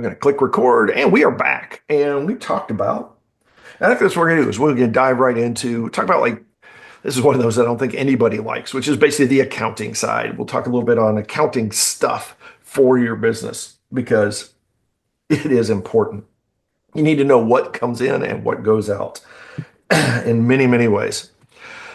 We're going to click record, and we are back. And we talked about, I think that's what we're going to do is we're going to dive right into talk about like this is one of those I don't think anybody likes, which is basically the accounting side. We'll talk a little bit on accounting stuff for your business because it is important. You need to know what comes in and what goes out in many, many ways.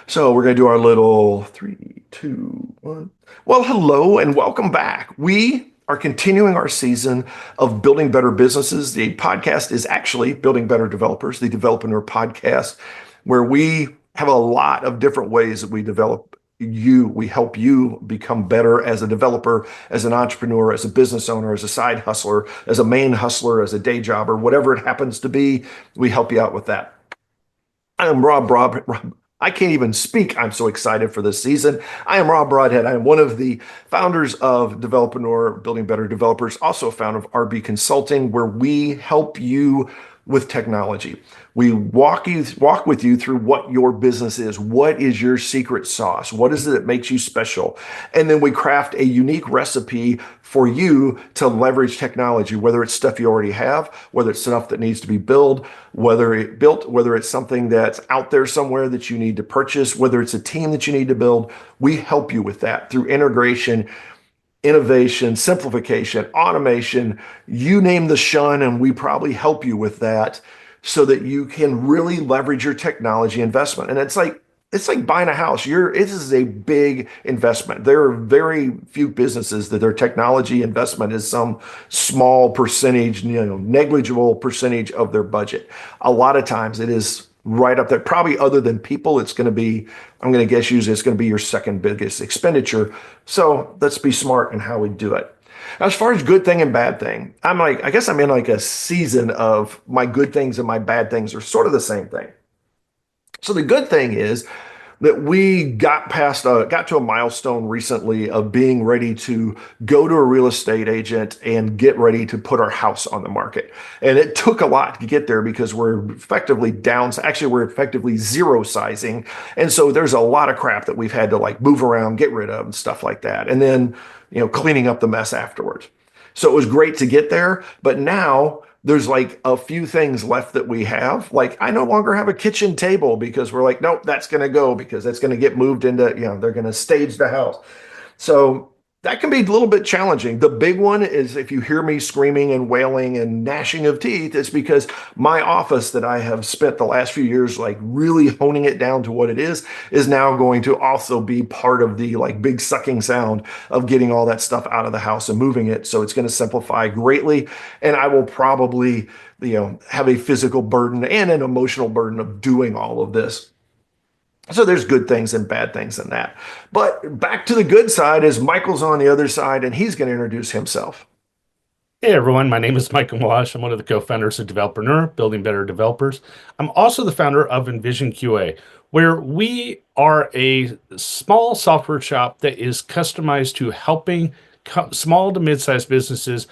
So we're going to do our little 3, 2, 1. Well, hello and welcome back. We are continuing our season of building better businesses. The podcast is actually Building Better Developers, the Developreneur podcast, where we have a lot of different ways that we develop you. We help you become better as a developer, as an entrepreneur, as a business owner, as a side hustler, as a main hustler, as a day jobber, whatever it happens to be. We help you out with that. I'm Rob. I can't even speak. I'm so excited for this season. I am Rob Broadhead. I am one of the founders of Developreneur, Building Better Developers, also a founder of RB Consulting, where we help you with technology. We walk with you through what your business is. What is your secret sauce? What is it that makes you special? And then we craft a unique recipe for you to leverage technology, whether it's stuff you already have, whether it's stuff that needs to be built, whether it's something that's out there somewhere that you need to purchase, whether it's a team that you need to build. We help you with that through integration, innovation, simplification, automation, you name the shun, and we probably help you with that so that you can really leverage your technology investment. And it's like buying a house. This is a big investment. There are very few businesses that their technology investment is some small percentage, negligible percentage of their budget. A lot of times it is right up there. Probably other than people, it's going to be, I'm going to guess usually it's going to be your second biggest expenditure. So let's be smart in how we do it. As far as good thing and bad thing, I guess I'm in like a season of my good things and my bad things are sort of the same thing. So the good thing is that we got to a milestone recently of being ready to go to a real estate agent and get ready to put our house on the market. And it took a lot to get there because we're effectively we're effectively zero sizing. And so there's a lot of crap that we've had to like move around, get rid of and stuff like that. And then, cleaning up the mess afterwards. So it was great to get there, but now there's like a few things left that we have. Like I no longer have a kitchen table because we're like, nope, that's going to go because that's going to get moved into, they're going to stage the house. So that can be a little bit challenging. The big one is if you hear me screaming and wailing and gnashing of teeth, it's because my office that I have spent the last few years like really honing it down to what it is now going to also be part of the like big sucking sound of getting all that stuff out of the house and moving it. So it's going to simplify greatly. And I will probably, have a physical burden and an emotional burden of doing all of this. So there's good things and bad things in that. But back to the good side is Michael's on the other side, and he's going to introduce himself. Hey everyone, my name is Michael Meloche. I'm one of the co-founders of Developreneur, Building Better Developers. I'm also the founder of Envision QA, where we are a small software shop that is customized to helping small to mid-sized businesses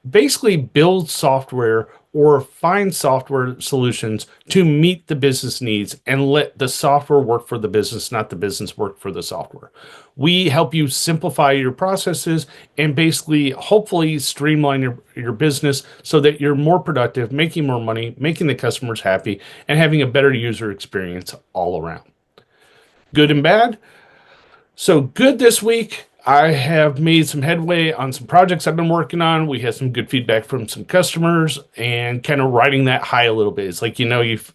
basically build software or find software solutions to meet the business needs and let the software work for the business, not the business work for the software. We help you simplify your processes and basically hopefully streamline your business so that you're more productive, making more money, making the customers happy, and having a better user experience all around. Good and bad. So good this week. I have made some headway on some projects I've been working on. We had some good feedback from some customers and kind of riding that high a little bit. It's like, you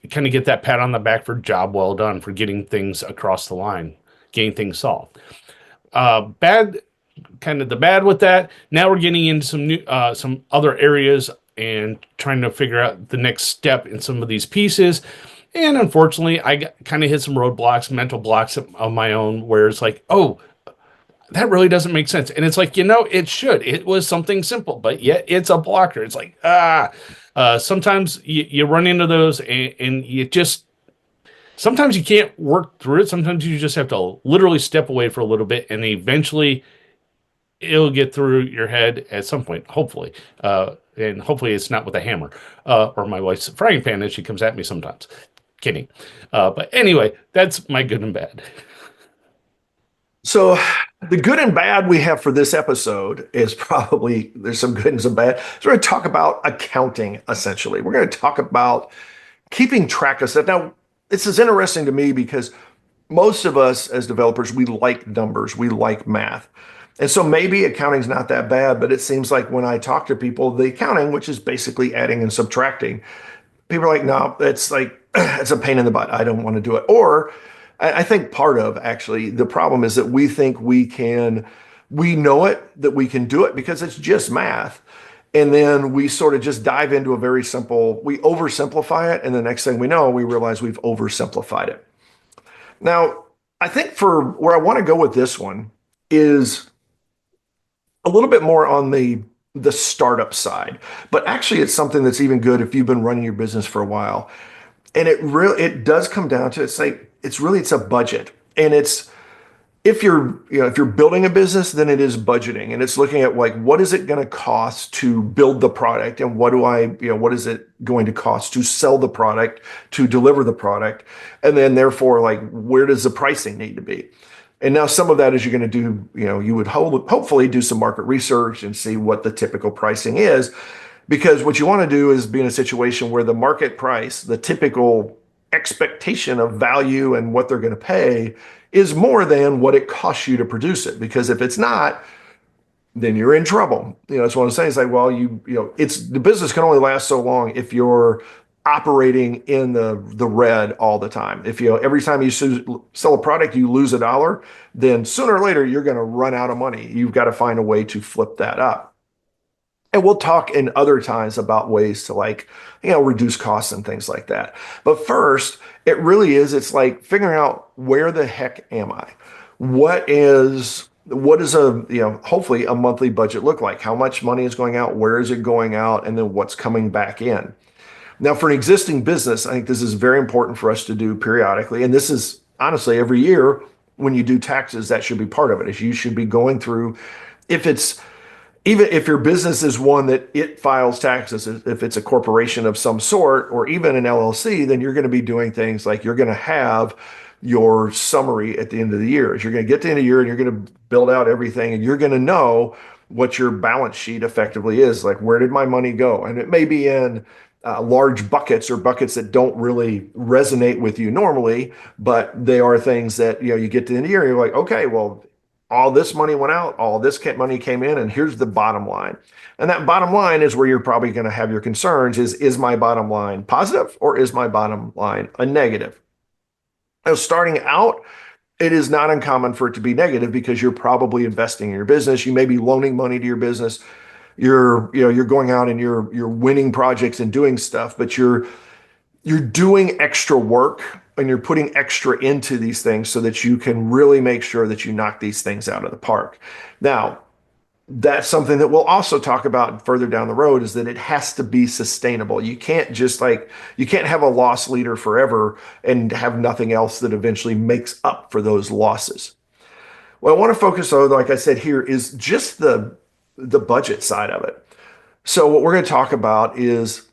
kind of get that pat on the back for job well done for getting things across the line, getting things solved. Bad, kind of the bad with that. Now we're getting into some other areas and trying to figure out the next step in some of these pieces. And unfortunately, I kind of hit some roadblocks, mental blocks of my own, where it's like, oh, that really doesn't make sense. And it's like, it should. It was something simple, but yet it's a blocker. It's like, sometimes you run into those and sometimes you can't work through it. Sometimes you just have to literally step away for a little bit and eventually it'll get through your head at some point, hopefully. And hopefully it's not with a hammer or my wife's frying pan as she comes at me sometimes. Kidding. But anyway, that's my good and bad. So The good and bad we have for this episode is probably there's some good and some bad. So we're going to talk about accounting essentially. We're going to talk about keeping track of stuff. Now, this is interesting to me because most of us as developers, we like numbers, we like math. And so maybe accounting's not that bad, but it seems like when I talk to people, the accounting, which is basically adding and subtracting, people are like, no, it's like, it's a pain in the butt. I don't want to do it. Or I think part of actually the problem is that we think we know it, that we can do it because it's just math. And then we sort of just dive into a very simple, we oversimplify it. And the next thing we know, we realize we've oversimplified it. Now, I think for where I want to go with this one is a little bit more on the startup side, but actually it's something that's even good if you've been running your business for a while. And it does come down to it's a budget. And it's if you're building a business, then it is budgeting and it's looking at like what is it going to cost to build the product and what is it going to cost to sell the product, to deliver the product, and then therefore like where does the pricing need to be? And now some of that is you're going to do, you would hopefully do some market research and see what the typical pricing is. Because what you want to do is be in a situation where the market price, the typical expectation of value and what they're going to pay is more than what it costs you to produce it. Because if it's not, then you're in trouble. That's what I'm saying. It's like, well, it's the business can only last so long if you're operating in the red all the time. If every time you sell a product, you lose $1, then sooner or later you're going to run out of money. You've got to find a way to flip that up. And we'll talk in other times about ways to reduce costs and things like that. But first, it's like figuring out where the heck am I? What is hopefully a monthly budget look like? How much money is going out? Where is it going out? And then what's coming back in? Now, for an existing business, I think this is very important for us to do periodically. And this is honestly every year when you do taxes, that should be part of it, is you should be going through if it's even if your business is one that it files taxes, if it's a corporation of some sort or even an LLC, then you're going to be doing things like you're going to have your summary at the end of the year. You're going to get to the end of the year and you're going to build out everything and you're going to know what your balance sheet effectively is. Like, where did my money go? And it may be in large buckets or buckets that don't really resonate with you normally, but they are things that, you get to the end of the year and you're like, okay, well, all this money went out, all this money came in, and here's the bottom line. And that bottom line is where you're probably going to have your concerns is my bottom line positive or is my bottom line a negative? Now, starting out, it is not uncommon for it to be negative because you're probably investing in your business. You may be loaning money to your business. You're going out and you're winning projects and doing stuff, but you're doing extra work and you're putting extra into these things so that you can really make sure that you knock these things out of the park. Now, that's something that we'll also talk about further down the road is that it has to be sustainable. You can't you can't have a loss leader forever and have nothing else that eventually makes up for those losses. What I want to focus on, like I said here, is just the budget side of it. So what we're going to talk about is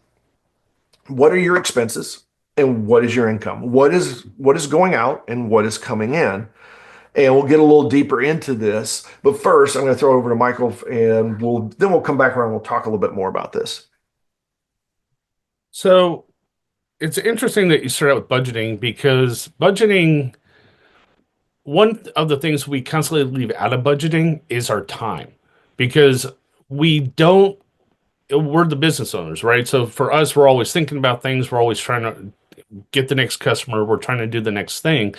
what are your expenses and what is your income? What is going out and what is coming in? And we'll get a little deeper into this. But first, I'm going to throw it over to Michael and we'll come back around and we'll talk a little bit more about this. So it's interesting that you start out with budgeting because budgeting, one of the things we constantly leave out of budgeting is our time because we don't, we're the business owners, right? So for us, we're always thinking about things. We're always trying to get the next customer. We're trying to do the next thing.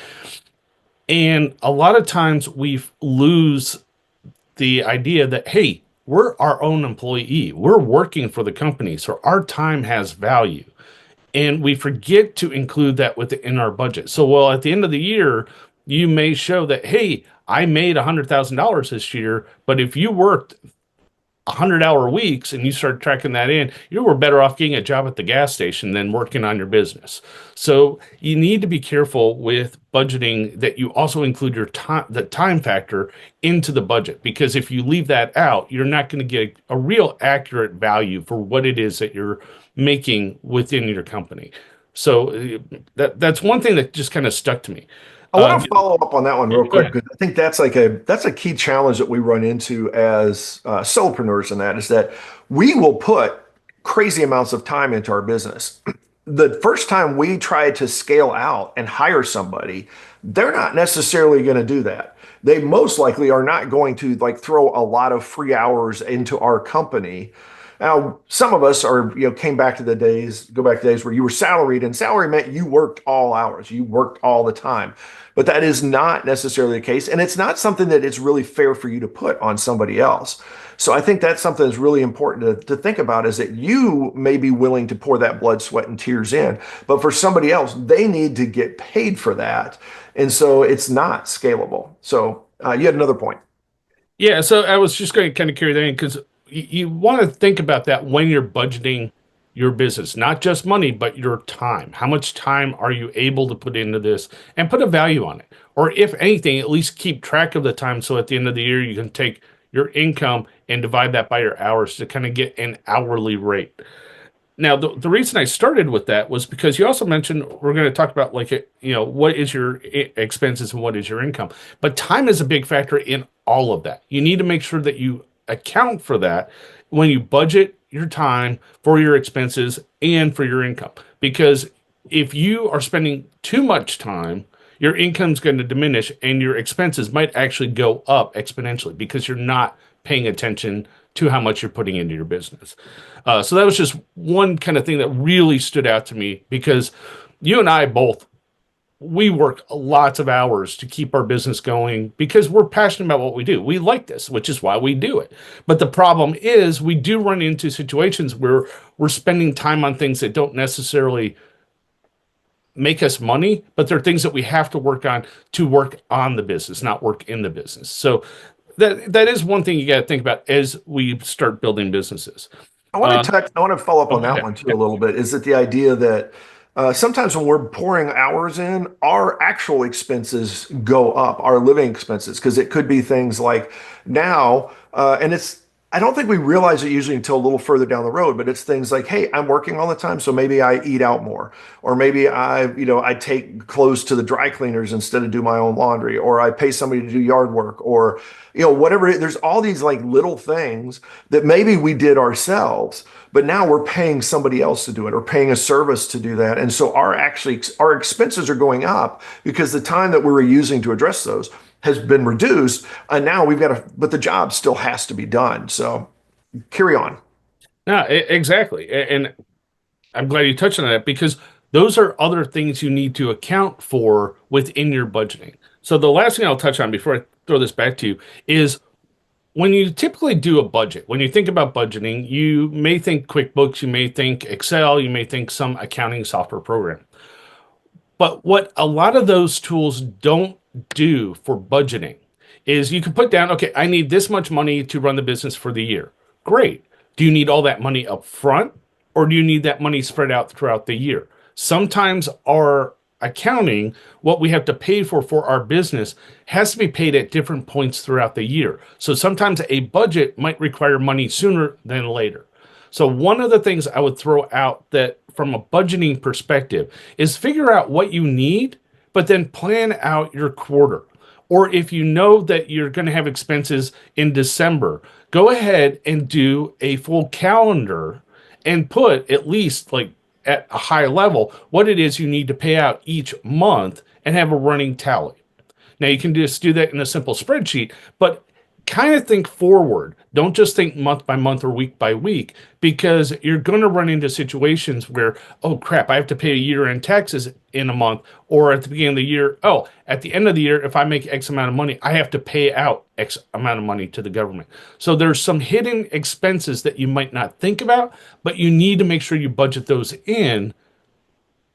And a lot of times we lose the idea that, hey, we're our own employee. We're working for the company. So our time has value. And we forget to include that within our budget. So, well, at the end of the year, you may show that, hey, I made $100,000 this year, but if you worked 100-hour weeks and you start tracking that in, you were better off getting a job at the gas station than working on your business. So you need to be careful with budgeting that you also include your time, the time factor into the budget, because if you leave that out, you're not going to get a real accurate value for what it is that you're making within your company. So that's one thing that just kind of stuck to me. I want to follow up on that one real Go quick ahead. because I think that's a key challenge that we run into as solopreneurs, and that is that we will put crazy amounts of time into our business. The first time we try to scale out and hire somebody, they're not necessarily going to do that. They most likely are not going to like throw a lot of free hours into our company. Now, some of us are, came back to the days, go back to days where you were salaried, and salary meant you worked all hours, you worked all the time. But that is not necessarily the case. And it's not something that it's really fair for you to put on somebody else. So I think that's something that's really important to think about is that you may be willing to pour that blood, sweat, and tears in, but for somebody else, they need to get paid for that. And so it's not scalable. So you had another point. Yeah, so I was just going to kind of carry that in because you want to think about that when you're budgeting your business, not just money, but your time. How much time are you able to put into this and put a value on it? Or if anything, at least keep track of the time so at the end of the year you can take your income and divide that by your hours to kind of get an hourly rate. Now, the reason I started with that was because you also mentioned we're going to talk about like what is your expenses and what is your income. But time is a big factor in all of that. You need to make sure that you account for that when you budget your time for your expenses and for your income. Because if you are spending too much time, your income's going to diminish and your expenses might actually go up exponentially because you're not paying attention to how much you're putting into your business. So that was just one kind of thing that really stood out to me because you and I both we work lots of hours to keep our business going because we're passionate about what we do. We like this, which is why we do it. But the problem is we do run into situations where we're spending time on things that don't necessarily make us money, but they're things that we have to work on the business, not work in the business. So that is one thing you got to think about as we start building businesses. Uh, I want to follow up oh, on go that ahead. one too a little bit. Is that the idea that sometimes when we're pouring hours in, our actual expenses go up, our living expenses, because it could be things like now, and I don't think we realize it usually until a little further down the road, but it's things like, hey, I'm working all the time, so maybe I eat out more, or maybe I take clothes to the dry cleaners instead of do my own laundry, or I pay somebody to do yard work, or whatever. There's all these like little things that maybe we did ourselves, but now we're paying somebody else to do it or paying a service to do that. And so our expenses are going up because the time that we were using to address those has been reduced. And now but the job still has to be done. So carry on. No, exactly. And I'm glad you touched on that because those are other things you need to account for within your budgeting. So the last thing I'll touch on before I throw this back to you is when you typically do a budget, when you think about budgeting, you may think QuickBooks, you may think Excel, you may think some accounting software program. But what a lot of those tools don't do for budgeting is you can put down, okay, I need this much money to run the business for the year. Great. Do you need all that money up front or do you need that money spread out throughout the year? Sometimes our accounting, what we have to pay for our business, has to be paid at different points throughout the year. So sometimes a budget might require money sooner than later. So one of the things I would throw out that from a budgeting perspective is figure out what you need, but then plan out your quarter. Or if you know that you're going to have expenses in December, go ahead and do a full calendar and put at least like at a high level what it is you need to pay out each month and have a running tally. Now you can just do that in a simple spreadsheet, but kind of think forward. Don't just think month by month or week by week, because you're going to run into situations where, oh crap, I have to pay a year-end taxes in a month, or at the beginning of the year, oh, at the end of the year, if I make X amount of money, I have to pay out X amount of money to the government. So there's some hidden expenses that you might not think about, but you need to make sure you budget those in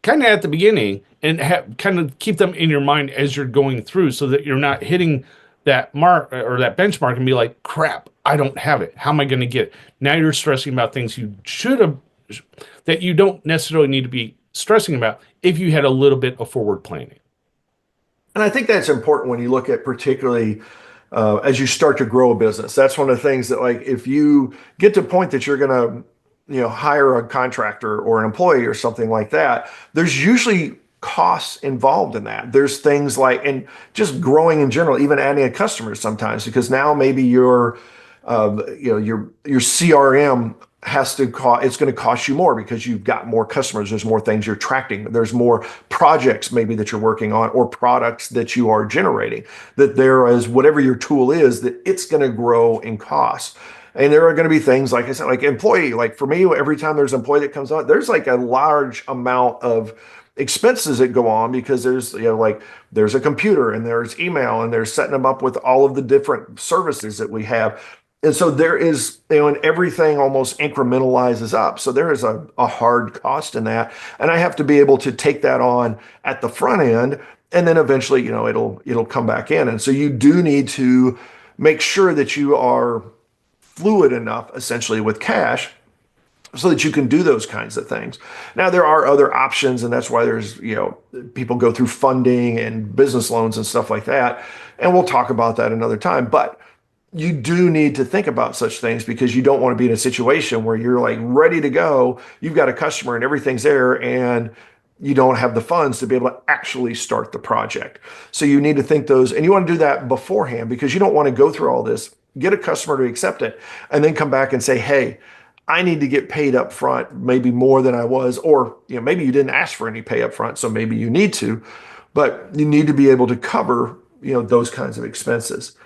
kind of at the beginning and kind of keep them in your mind as you're going through so that you're not hitting that mark or that benchmark and be like, crap, I don't have it. How am I going to get it? Now you're stressing about things you should have, that you don't necessarily need to be stressing about if you had a little bit of forward planning. And I think that's important when you look at particularly as you start to grow a business. That's one of the things that, like, if you get to a point that you're going to, hire a contractor or an employee or something like that, there's usually costs involved in that. There's things like, and just growing in general, even adding a customer sometimes, because now maybe your CRM has to cost, it's going to cost you more because you've got more customers. There's more things you're tracking. There's more projects maybe that you're working on or products that you are generating. That there is whatever your tool is, that it's going to grow in cost. And there are going to be things, like I said, like employee, like for me, every time there's an employee that comes on, there's like a large amount of expenses that go on because there's, like there's a computer and there's email and there's setting them up with all of the different services that we have. And so there is, and everything almost incrementalizes up. So there is a hard cost in that. And I have to be able to take that on at the front end. And then eventually, it'll come back in. And so you do need to make sure that you are fluid enough essentially with cash so that you can do those kinds of things. Now, there are other options, and that's why there's, people go through funding and business loans and stuff like that. And we'll talk about that another time. But you do need to think about such things because you don't want to be in a situation where you're like ready to go. You've got a customer and everything's there, and you don't have the funds to be able to actually start the project. So you need to think those, and you want to do that beforehand because you don't want to go through all this, get a customer to accept it, and then come back and say, hey, I need to get paid up front, maybe more than I was, or maybe you didn't ask for any pay up front, so maybe you need to, but you need to be able to cover, those kinds of expenses.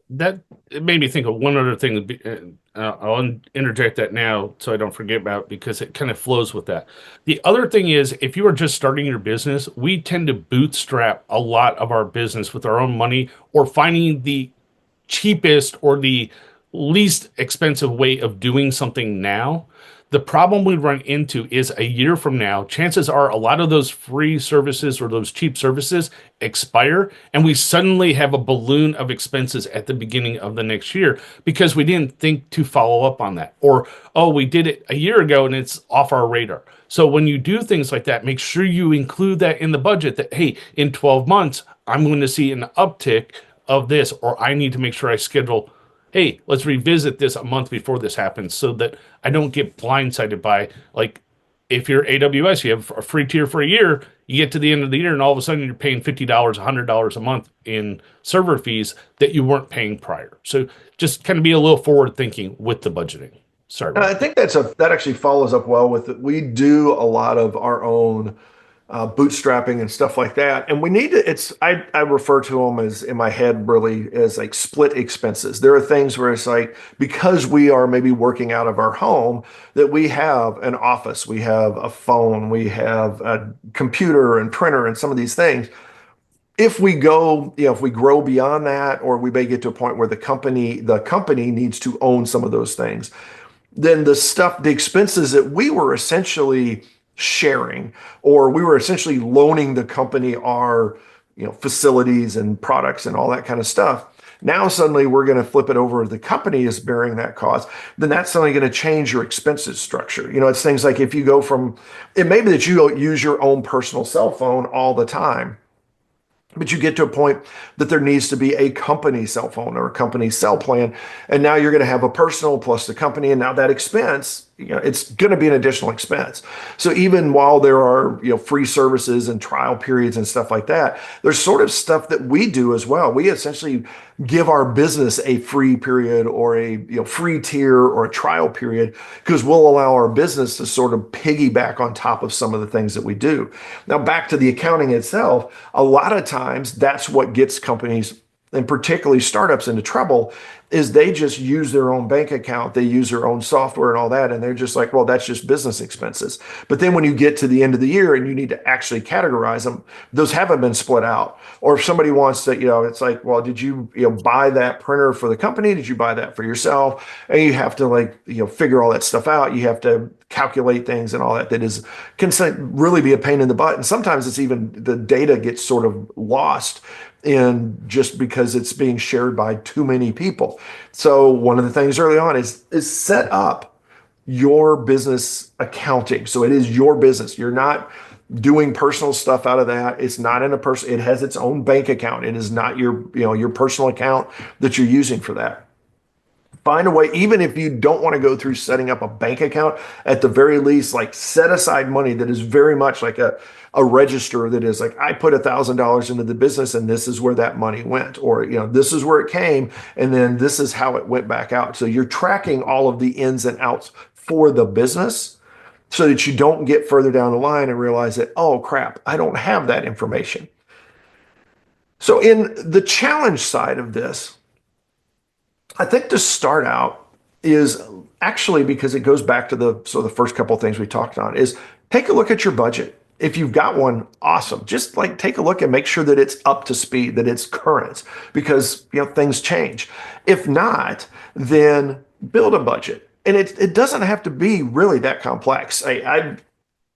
That it made me think of one other thing. I'll interject that now so I don't forget about it because it kind of flows with that. The other thing is, if you are just starting your business, we tend to bootstrap a lot of our business with our own money or finding the cheapest or the least expensive way of doing something now. The problem we run into is a year from now, chances are a lot of those free services or those cheap services expire, and we suddenly have a balloon of expenses at the beginning of the next year because we didn't think to follow up on that. Or, oh, we did it a year ago and it's off our radar. So when you do things like that, make sure you include that in the budget that, hey, in 12 months, I'm going to see an uptick of this, or I need to make sure I schedule, hey, let's revisit this a month before this happens so that I don't get blindsided by, like, if you're AWS, you have a free tier for a year, you get to the end of the year and all of a sudden you're paying $50, $100 a month in server fees that you weren't paying prior. So just kind of be a little forward thinking with the budgeting. Sorry And about I that. think that actually follows up well with it. We do a lot of our own bootstrapping and stuff like that. And we need to, I refer to them as, in my head, really as like split expenses. There are things where it's like, because we are maybe working out of our home, that we have an office, we have a phone, we have a computer and printer and some of these things. If we go, if we grow beyond that, or we may get to a point where the company needs to own some of those things, then the expenses that we were essentially sharing, or we were essentially loaning the company our, facilities and products and all that kind of stuff. Now suddenly we're going to flip it over. The company is bearing that cost. Then that's suddenly going to change your expenses structure. It's things like if you go from, it may be that you don't use your own personal cell phone all the time, but you get to a point that there needs to be a company cell phone or a company cell plan. And now you're going to have a personal plus the company. And now that expense, it's going to be an additional expense. So even while there are, free services and trial periods and stuff like that, there's sort of stuff that we do as well. We essentially give our business a free period or a, free tier or a trial period because we'll allow our business to sort of piggyback on top of some of the things that we do. Now, back to the accounting itself, a lot of times that's what gets companies and particularly startups into trouble is they just use their own bank account, they use their own software and all that, and they're just like, well, that's just business expenses. But then when you get to the end of the year and you need to actually categorize them, those haven't been split out. Or if somebody wants to, it's like, well, did you, buy that printer for the company? Did you buy that for yourself? And you have to figure all that stuff out. You have to calculate things and all that. Can really be a pain in the butt. And sometimes it's even the data gets sort of lost in just because it's being shared by too many people. So one of the things early on is set up your business accounting. So it is your business. You're not doing personal stuff out of that. It's not in a person. It has its own bank account. It is not your personal account that you're using for that. Find a way, even if you don't want to go through setting up a bank account, at the very least, like set aside money that is very much like a register that is like, I put $1,000 into the business and this is where that money went, or, this is where it came. And then this is how it went back out. So you're tracking all of the ins and outs for the business so that you don't get further down the line and realize that, oh crap, I don't have that information. So in the challenge side of this, I think to start out is actually because it goes back to the first couple of things we talked on is take a look at your budget. If you've got one, awesome. Just like take a look and make sure that it's up to speed, that it's current, because things change. If not, then build a budget. And it doesn't have to be really that complex. I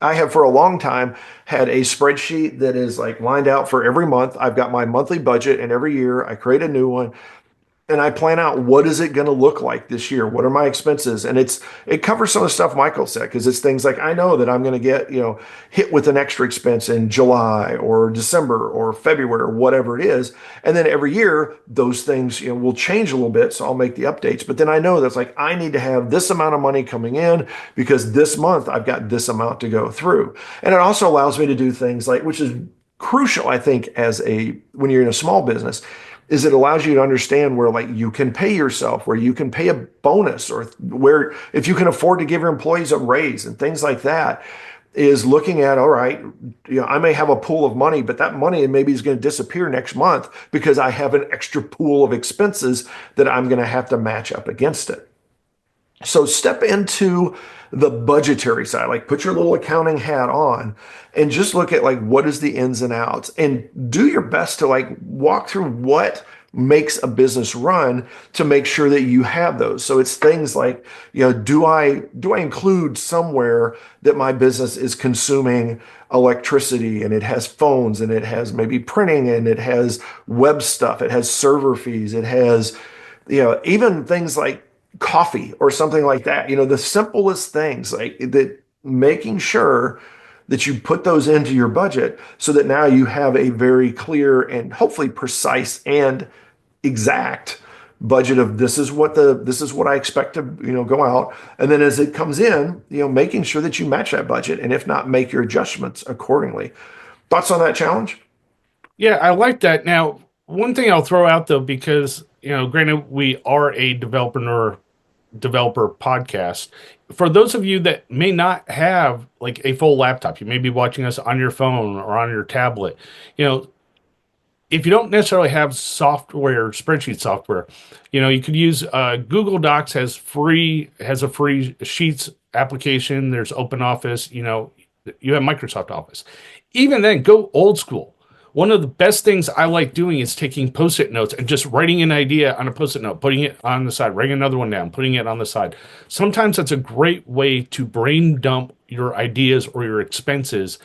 have for a long time had a spreadsheet that is like lined out for every month. I've got my monthly budget, and every year I create a new one and I plan out what is it going to look like this year? What are my expenses? And it covers some of the stuff Michael said, because it's things like I know that I'm going to get, hit with an extra expense in July or December or February or whatever it is. And then every year those things, will change a little bit. So I'll make the updates. But then I know that's like I need to have this amount of money coming in because this month I've got this amount to go through. And it also allows me to do things like, which is crucial, I think, when you're in a small business, is it allows you to understand where like you can pay yourself, where you can pay a bonus, or where if you can afford to give your employees a raise and things like that, is looking at, all right, I may have a pool of money, but that money maybe is going to disappear next month because I have an extra pool of expenses that I'm going to have to match up against it. So step into the budgetary side, like put your little accounting hat on and just look at like what is the ins and outs and do your best to like walk through what makes a business run to make sure that you have those. So it's things like, do I include somewhere that my business is consuming electricity and it has phones and it has maybe printing and it has web stuff, it has server fees, it has, even things like coffee or something like that, the simplest things like that, making sure that you put those into your budget so that now you have a very clear and hopefully precise and exact budget of this is what I expect to, go out. And then as it comes in, making sure that you match that budget. And if not, make your adjustments accordingly. Thoughts on that challenge? Yeah, I like that. Now, one thing I'll throw out though, because granted, we are a developer podcast. For those of you that may not have like a full laptop, you may be watching us on your phone or on your tablet. You know, if you don't necessarily have software, spreadsheet software, you could use Google Docs has a free Sheets application. There's Open Office. You have Microsoft Office. Even then, go old school. One of the best things I like doing is taking post-it notes and just writing an idea on a post-it note, putting it on the side, writing another one down, putting it on the side. Sometimes that's a great way to brain dump your ideas or your expenses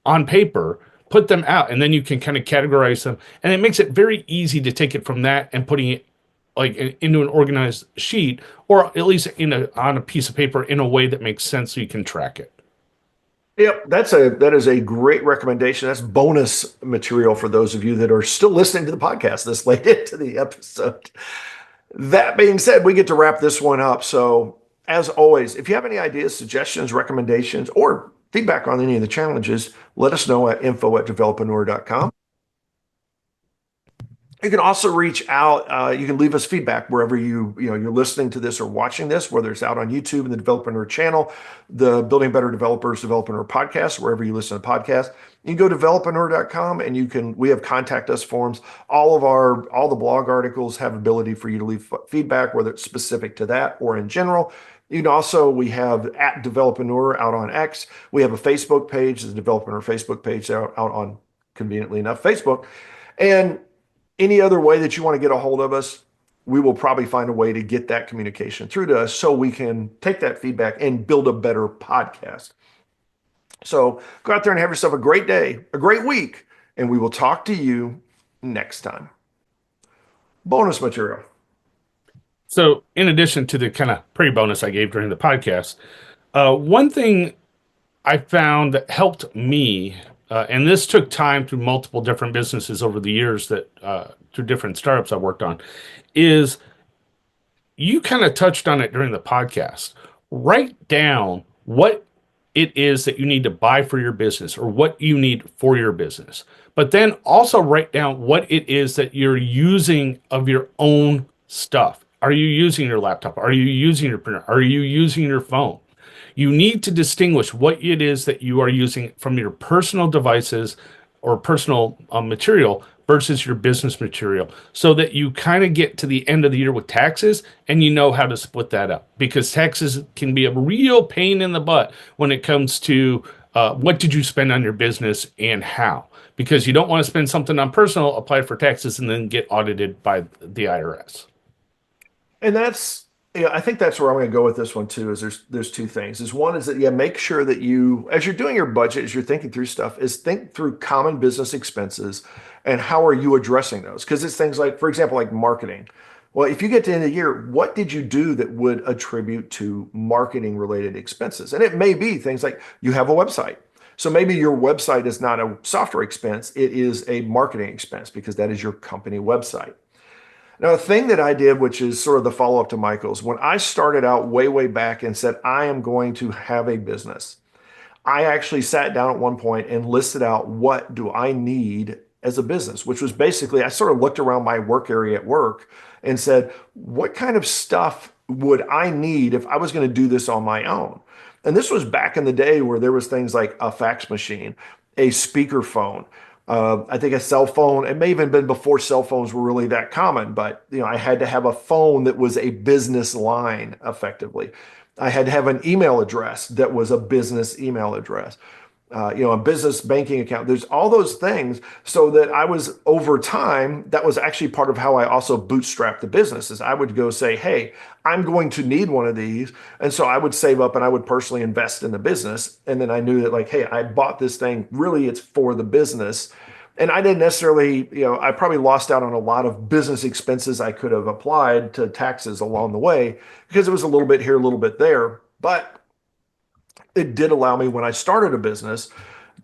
on paper, put them out, and then you can kind of categorize them. And it makes it very easy to take it from that and putting it like into an organized sheet, or at least on a piece of paper in a way that makes sense so you can track it. Yep, that is a great recommendation. That's bonus material for those of you that are still listening to the podcast this late into the episode. That being said, we get to wrap this one up. So, as always, if you have any ideas, suggestions, recommendations, or feedback on any of the challenges, let us know at info@developreneur.com. You can also reach out. You can leave us feedback wherever you're listening to this or watching this, whether it's out on YouTube in the Developreneur channel, the Building Better Developers Developreneur podcast, wherever you listen to podcasts. You can go to developreneur.com and we have contact us forms. All the blog articles have ability for you to leave feedback, whether it's specific to that or in general. We have at Developreneur out on X. We have a Facebook page, the Developreneur Facebook page out on, conveniently enough, Facebook. And any other way that you want to get a hold of us, we will probably find a way to get that communication through to us so we can take that feedback and build a better podcast. So go out there and have yourself a great day, a great week, and we will talk to you next time. Bonus material. So, in addition to the kind of pre-bonus I gave during the podcast, one thing I found that helped me, and this took time through multiple different businesses over the years through different startups I worked on, is you kind of touched on it during the podcast. Write down what it is that you need to buy for your business or what you need for your business. But then also write down what it is that you're using of your own stuff. Are you using your laptop? Are you using your printer? Are you using your phone? You need to distinguish what it is that you are using from your personal devices or personal material versus your business material so that you kind of get to the end of the year with taxes and you know how to split that up, because taxes can be a real pain in the butt when it comes to what did you spend on your business and how, because you don't want to spend something on personal, apply for taxes, and then get audited by the IRS. And that's, yeah, I think that's where I'm going to go with this one too. Is there's two things. Is one is that, yeah, make sure that you, as you're doing your budget, as you're thinking through stuff, is think through common business expenses and how are you addressing those? Because it's things like, for example, like marketing. Well, if you get to the end of the year, what did you do that would attribute to marketing related expenses? And it may be things like you have a website. So maybe your website is not a software expense, it is a marketing expense because that is your company website. Now, a thing that I did, which is sort of the follow up to Michael's, when I started out way, way back and said, I am going to have a business, I actually sat down at one point and listed out what do I need as a business, which was basically, I sort of looked around my work area at work and said, what kind of stuff would I need if I was going to do this on my own? And this was back in the day where there was things like a fax machine, a speakerphone, I think a cell phone. It may even been before cell phones were really that common, but I had to have a phone that was a business line effectively. I had to have an email address that was a business email address. A business banking account. There's all those things so that I was over time, that was actually part of how I also bootstrapped the business is I would go say, hey, I'm going to need one of these. And so I would save up and I would personally invest in the business. And then I knew that like, hey, I bought this thing. Really, it's for the business. And I didn't necessarily, I probably lost out on a lot of business expenses I could have applied to taxes along the way because it was a little bit here, a little bit there. But it did allow me when I started a business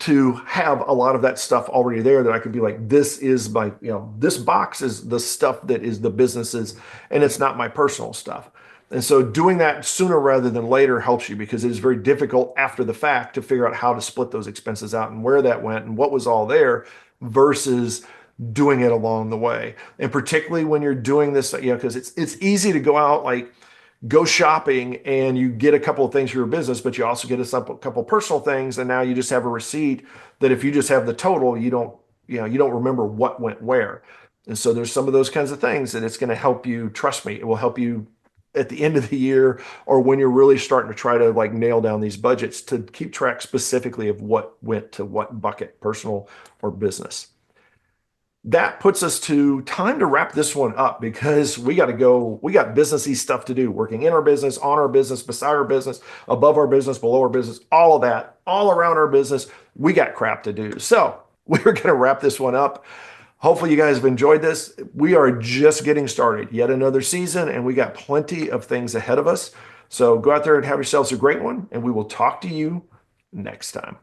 to have a lot of that stuff already there that I could be like, this is my, this box is the stuff that is the businesses and it's not my personal stuff. And so doing that sooner rather than later helps you because it is very difficult after the fact to figure out how to split those expenses out and where that went and what was all there versus doing it along the way. And particularly when you're doing this, because it's easy to go out like go shopping and you get a couple of things for your business, but you also get a couple of personal things. And now you just have a receipt that if you just have the total, you don't remember what went where. And so there's some of those kinds of things and it's going to help you, trust me, it will help you at the end of the year or when you're really starting to try to like nail down these budgets to keep track specifically of what went to what bucket, personal or business. That puts us to time to wrap this one up because we got to go. We got businessy stuff to do, working in our business, on our business, beside our business, above our business, below our business, all of that, all around our business. We got crap to do. So we're going to wrap this one up. Hopefully you guys have enjoyed this. We are just getting started. Yet another season, and we got plenty of things ahead of us. So go out there and have yourselves a great one, and we will talk to you next time.